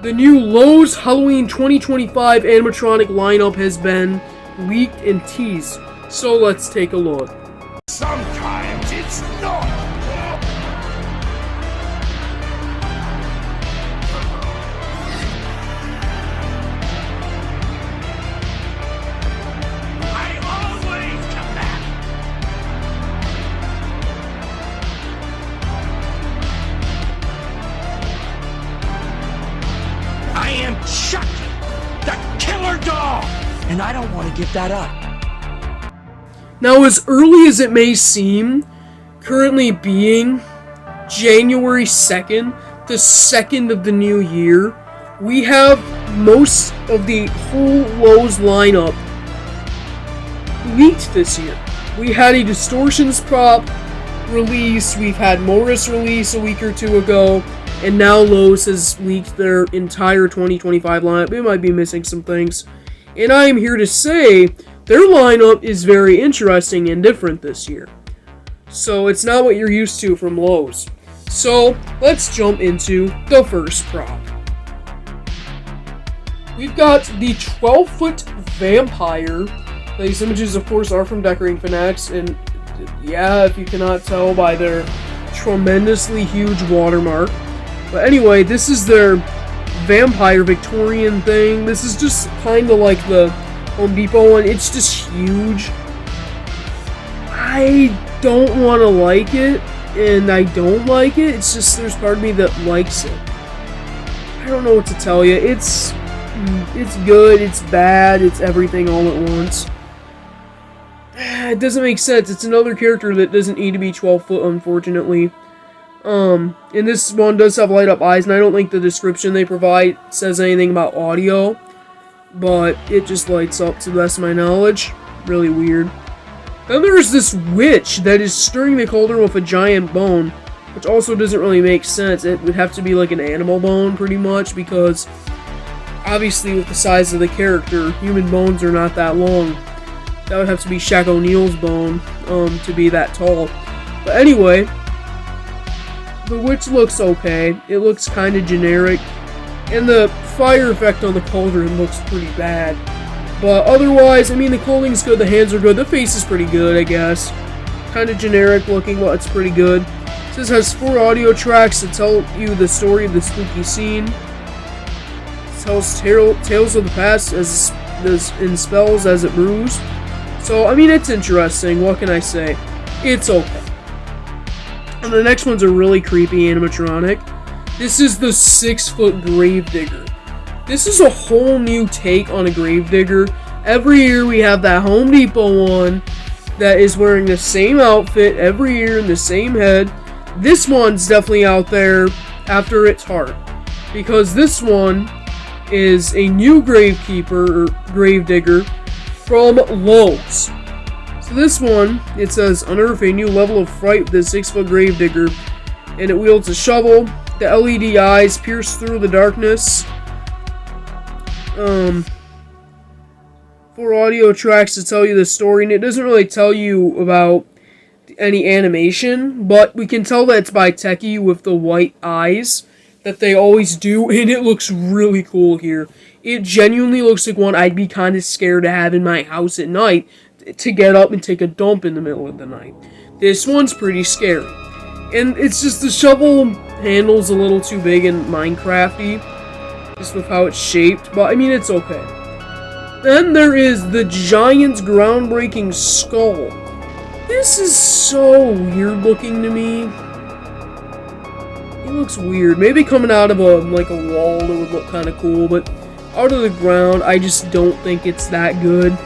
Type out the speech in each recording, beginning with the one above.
The new Lowe's Halloween 2025 animatronic lineup has been leaked and teased, so let's take a look. Sometimes it's not. I always come back. I am Chucky, the killer dog, and I don't want to give that up. Now, as early as it may seem, currently being January 2nd, the 2nd of the new year, we have most of the whole Lowe's lineup leaked this year. We had a Distortions prop release, we've had Morris release a week or two ago, and now Lowe's has leaked their entire 2025 lineup. It might be missing some things. And I am here to say their lineup is very interesting and different this year. So it's not what you're used to from Lowe's. So let's jump into the first prop. We've got the 12-foot vampire. These images, of course, are from Decorating Fanatics, and yeah, if you cannot tell by their tremendously huge watermark. But anyway, this is their vampire Victorian thing. This is just kind of like the Home Depot one. It's just huge. I don't want to like it, and I don't like it. It's just there's part of me that likes it. I don't know what to tell you. It's good, it's bad, it's everything all at once. It doesn't make sense. It's another character that doesn't need to be 12 foot, unfortunately. And this one does have light up eyes, and I don't think the description they provide says anything about audio, but it just lights up to the best of my knowledge. Really weird. Then there's this witch that is stirring the cauldron with a giant bone, which also doesn't really make sense. It would have to be like an animal bone, pretty much, because obviously with the size of the character, human bones are not that long. That would have to be Shaq O'Neal's bone to be that tall. But anyway, the witch looks okay. It looks kind of generic. And the fire effect on the cauldron looks pretty bad. But otherwise, I mean, the clothing's good, the hands are good, the face is pretty good, I guess. Kind of generic looking, but it's pretty good. This has 4 audio tracks to tell you the story of the spooky scene. It tells tales of the past as in spells as it brews. So, I mean, it's interesting. What can I say? It's okay. And the next one's a really creepy animatronic. This is the 6-foot Gravedigger. This is a whole new take on a Gravedigger. Every year we have that Home Depot one that is wearing the same outfit every year and the same head. This one's definitely out there after its heart, because this one is a new Gravekeeper or Gravedigger from Lowe's. So this one, it says, unearth a new level of fright with the 6-foot Gravedigger, and it wields a shovel. The LED eyes pierce through the darkness. 4 audio tracks to tell you the story, and it doesn't really tell you about any animation, but we can tell that it's by Techie with the white eyes that they always do, and it looks really cool here. It genuinely looks like one I'd be kind of scared to have in my house at night to get up and take a dump in the middle of the night. This one's pretty scary. And it's just the shovel handle's a little too big and Minecrafty, just with how it's shaped, but I mean, it's okay. Then there is the Giant's groundbreaking skull. This is so weird looking to me. It looks weird. Maybe coming out of a wall, it would look kind of cool, but out of the ground, I just don't think it's that good.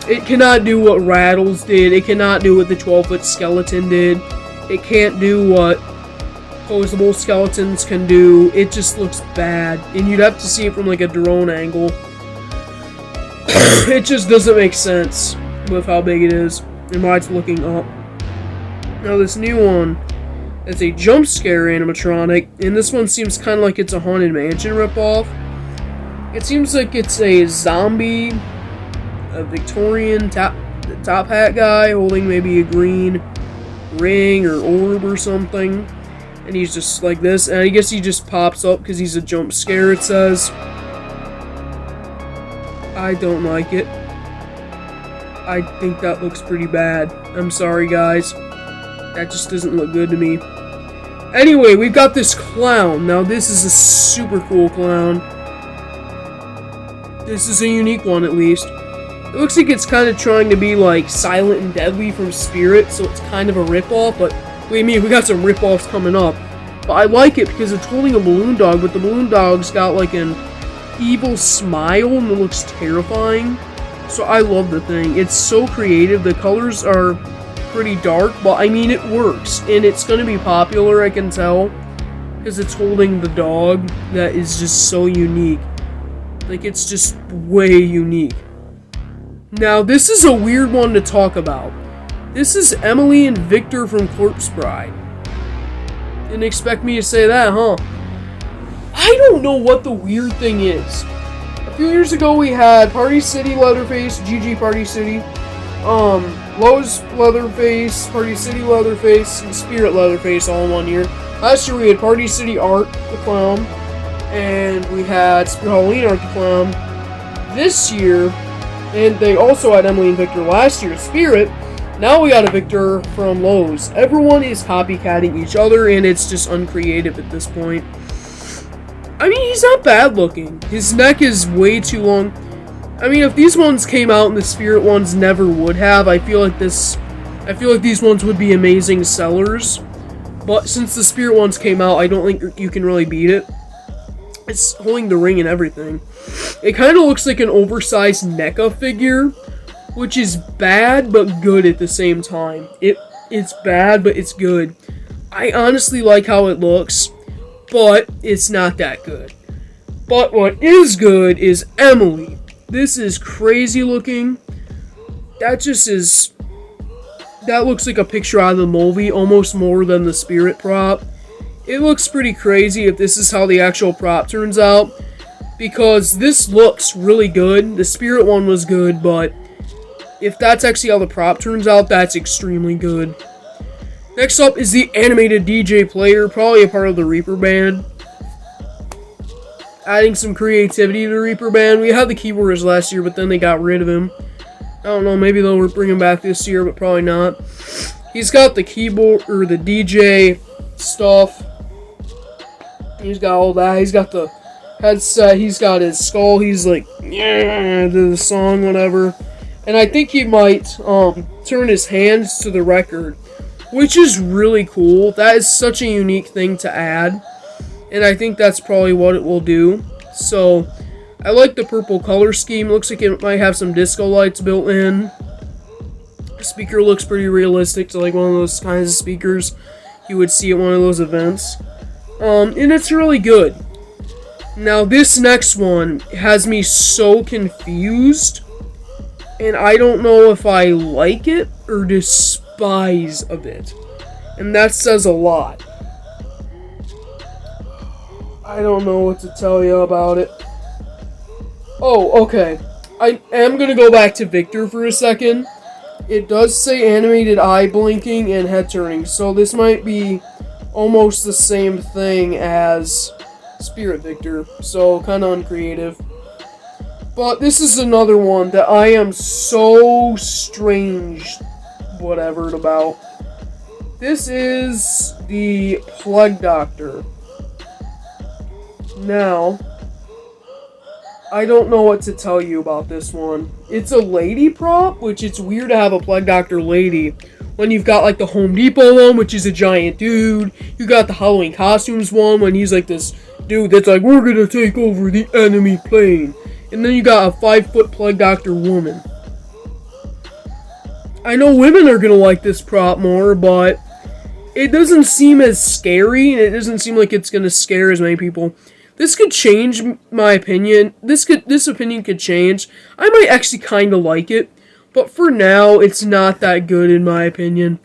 It cannot do what Rattles did. It cannot do what the 12-foot skeleton did. It can't do what posable skeletons can do. It just looks bad, and you'd have to see it from like a drone angle. It just doesn't make sense with how big it is and why it's looking up. Now this new one is a jump scare animatronic, and this one seems kind of like it's a Haunted Mansion ripoff. It seems like it's a zombie, a Victorian top hat guy holding maybe a green ring or orb or something. And he's just like this, and I guess he just pops up because he's a jump scare, it says. I don't like it. I think that looks pretty bad. I'm sorry, guys. That just doesn't look good to me. Anyway, we've got this clown. Now, this is a super cool clown. This is a unique one, at least. It looks like it's kind of trying to be like Silent and Deadly from Spirit, so it's kind of a ripoff, but believe me, we got some ripoffs coming up. But I like it because it's holding a balloon dog, but the balloon dog's got like an evil smile and it looks terrifying. So I love the thing. It's so creative. The colors are pretty dark, but I mean, it works. And it's going to be popular, I can tell, because it's holding the dog that is just so unique. Like, it's just way unique. Now, this is a weird one to talk about. This is Emily and Victor from Corpse Bride. Didn't expect me to say that, huh? I don't know what the weird thing is. A few years ago, we had Party City Leatherface, GG Party City, Lowe's Leatherface, Party City Leatherface, and Spirit Leatherface all in 1 year. Last year, we had Party City Art the Clown, and we had Spirit Halloween Art the Clown. This year, and they also had Emily and Victor last year, Spirit. Now we got a Victor from Lowe's. Everyone is copycatting each other, and it's just uncreative at this point. I mean, he's not bad looking. His neck is way too long. I mean, if these ones came out and the Spirit ones never would have, I feel like these ones would be amazing sellers. But since the Spirit ones came out, I don't think you can really beat it. It's holding the ring and everything. It kind of looks like an oversized NECA figure, which is bad but good at the same time. It's bad, but it's good. I honestly like how it looks, but it's not that good. But what is good is Emily. This is crazy looking. That looks like a picture out of the movie, almost more than the Spirit prop. It looks pretty crazy if this is how the actual prop turns out, because this looks really good. The Spirit one was good, but if that's actually how the prop turns out, that's extremely good. Next up is the animated DJ player, probably a part of the Reaper band. Adding some creativity to the Reaper band. We had the keyboardist last year, but then they got rid of him. I don't know, maybe they'll bring him back this year, but probably not. He's got the keyboard, or the DJ stuff. He's got all that. He's got the headset. He's got his skull. He's like, yeah, the song, whatever. And I think he might turn his hands to the record, which is really cool. That is such a unique thing to add. And I think that's probably what it will do. So, I like the purple color scheme. Looks like it might have some disco lights built in. The speaker looks pretty realistic to like one of those kinds of speakers you would see at one of those events. And it's really good. Now, this next one has me so confused. And I don't know if I like it or despise of it. And that says a lot. I don't know what to tell you about it. Oh, okay. I am going to go back to Victor for a second. It does say animated eye blinking and head turning, so this might be almost the same thing as Spirit Victor, so kind of uncreative. But this is another one that I am so strange whatever about. This is the Plague Doctor. Now, I don't know what to tell you about this one. It's a lady prop, which it's weird to have a Plague Doctor lady when you've got like the Home Depot one, which is a giant dude. You got the Halloween costumes one when he's like this dude that's like, we're gonna take over the enemy plane. And then you got a 5-foot Plague Doctor woman. I know women are gonna like this prop more, but it doesn't seem as scary, and it doesn't seem like it's gonna scare as many people. This could change my opinion. This opinion could change. I might actually kind of like it, but for now, it's not that good in my opinion.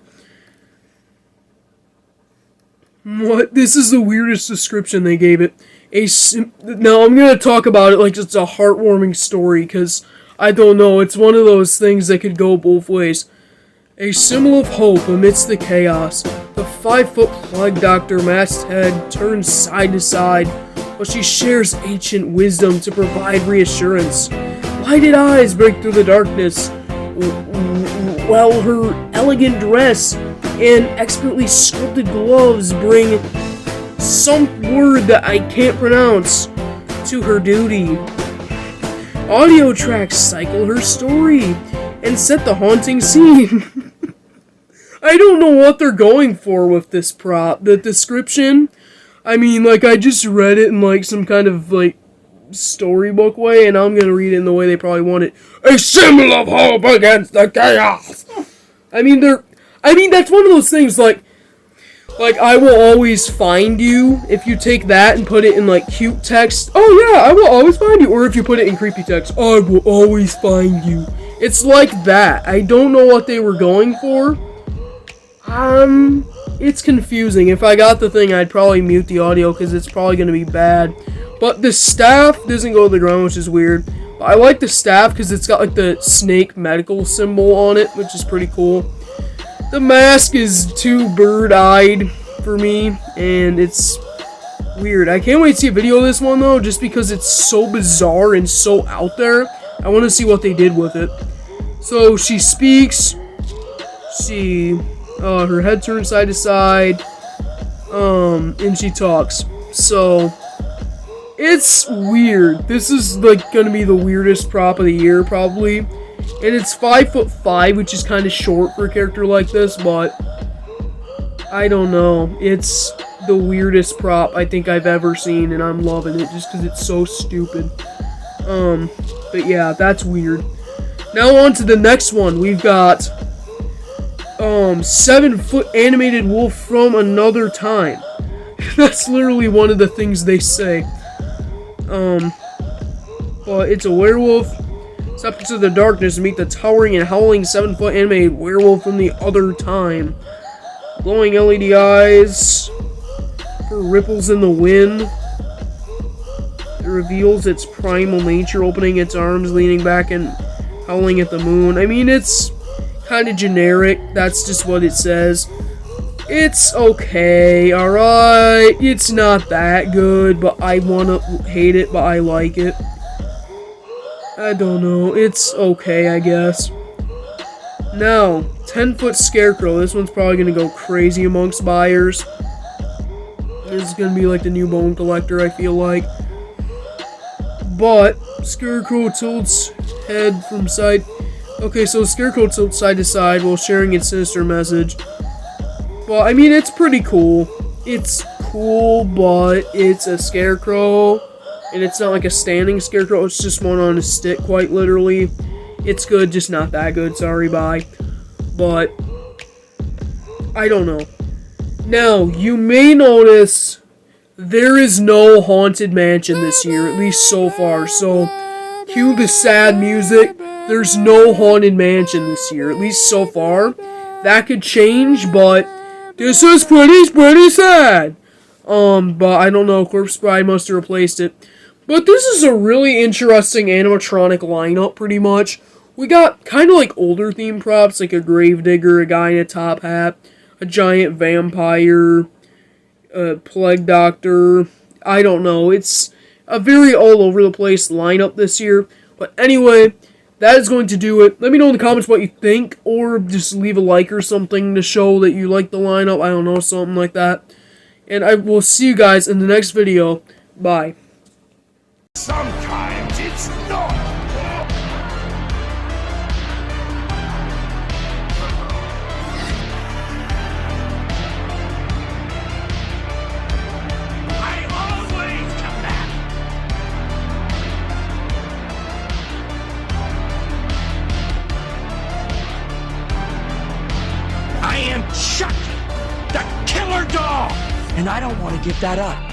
What? This is the weirdest description they gave it. Now, I'm going to talk about it like it's a heartwarming story, because I don't know, it's one of those things that could go both ways. A symbol of hope amidst the chaos. The 5-foot plague doctor masked head turns side to side, while she shares ancient wisdom to provide reassurance. Lighted eyes break through the darkness, while her elegant dress and expertly sculpted gloves bring some word that I can't pronounce to her duty. Audio tracks cycle her story and set the haunting scene. I don't know what they're going for with this prop. The description, I mean, like, I just read it in, like, some kind of, like, storybook way, and I'm gonna read it in the way they probably want it. A symbol of hope against the chaos! I mean, that's one of those things, like, I will always find you, if you take that and put it in, like, cute text. Oh, yeah, I will always find you. Or if you put it in creepy text, I will always find you. It's like that. I don't know what they were going for. It's confusing. If I got the thing, I'd probably mute the audio, because it's probably going to be bad. But the staff doesn't go to the ground, which is weird. But I like the staff, because it's got, like, the snake medical symbol on it, which is pretty cool. The mask is too bird-eyed for me, and it's weird. I can't wait to see a video of this one, though, just because it's so bizarre and so out there. I want to see what they did with it. So, she speaks. Her head turns side to side. And she talks. So, it's weird. This is, like, gonna be the weirdest prop of the year, probably. And it's 5'5", which is kind of short for a character like this, but I don't know. It's the weirdest prop I think I've ever seen, and I'm loving it just because it's so stupid. But yeah, that's weird. Now on to the next one. We've got 7-foot animated wolf from another time. That's literally one of the things they say. But it's a werewolf. Step into the darkness and meet the towering and howling 7-foot animated werewolf from the other time. Glowing LED eyes for ripples in the wind. It reveals its primal nature, opening its arms, leaning back and howling at the moon. I mean, it's kind of generic. That's just what it says. It's okay, alright. It's not that good, but I want to hate it, but I like it. I don't know. It's okay, I guess. Now, 10-foot scarecrow. This one's probably going to go crazy amongst buyers. This is going to be like the new bone collector, I feel like. But, scarecrow tilts head from side. Okay, so scarecrow tilts side to side while sharing its sinister message. Well, I mean, it's pretty cool. It's cool, but it's a scarecrow. And it's not like a standing scarecrow, it's just one on a stick, quite literally. It's good, just not that good, sorry, bye. But, I don't know. Now, you may notice there is no Haunted Mansion this year, at least so far. So, cue the sad music. There's no Haunted Mansion this year, at least so far. That could change, but this is pretty sad. But I don't know, Corpse Bride must have replaced it. But this is a really interesting animatronic lineup, pretty much. We got kind of like older theme props, like a gravedigger, a guy in a top hat, a giant vampire, a plague doctor. I don't know. It's a very all over the place lineup this year. But anyway, that is going to do it. Let me know in the comments what you think, or just leave a like or something to show that you like the lineup. I don't know, something like that. And I will see you guys in the next video. Bye. Sometimes it's not. I always come back. I am Chucky, the killer dog, and I don't want to give that up.